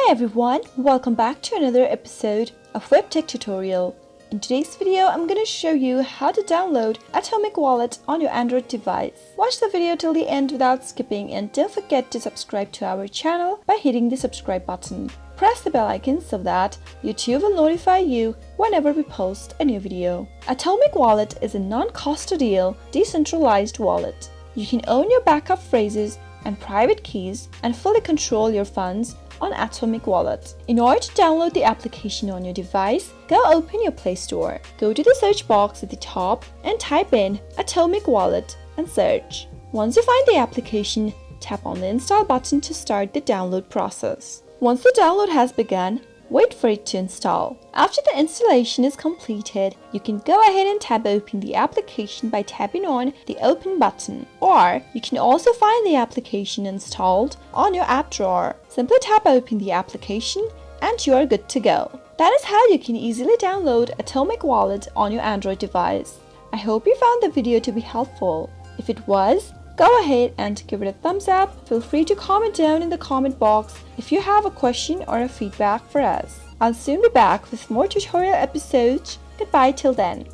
Hi everyone, welcome back to another episode of Web Tech Tutorial. In today's video, I'm going to show you how to download Atomic Wallet on your Android device. Watch the video till the end without skipping and don't forget to subscribe to our channel by hitting the subscribe button. Press the bell icon so that YouTube will notify you whenever we post a new video. Atomic Wallet is a non-custodial, decentralized wallet. You can own your backup phrases and private keys and fully control your funds on Atomic Wallet. In order to download the application on your device, go open your Play Store. Go to the search box at the top and type in Atomic Wallet and search. Once you find the application, tap on the install button to start the download process. Once the download has begun, wait for it to install. After the installation is completed, you can go ahead and tab open the application by tapping on the open button. Or you can also find the application installed on your app drawer. Simply tap open the application and you are good to go. That is how you can easily download Atomic Wallet on your Android device. I hope you found the video to be helpful. If it was, go ahead and give it a thumbs up. Feel free to comment down in the comment box if you have a question or a feedback for us. I'll soon be back with more tutorial episodes. Goodbye till then.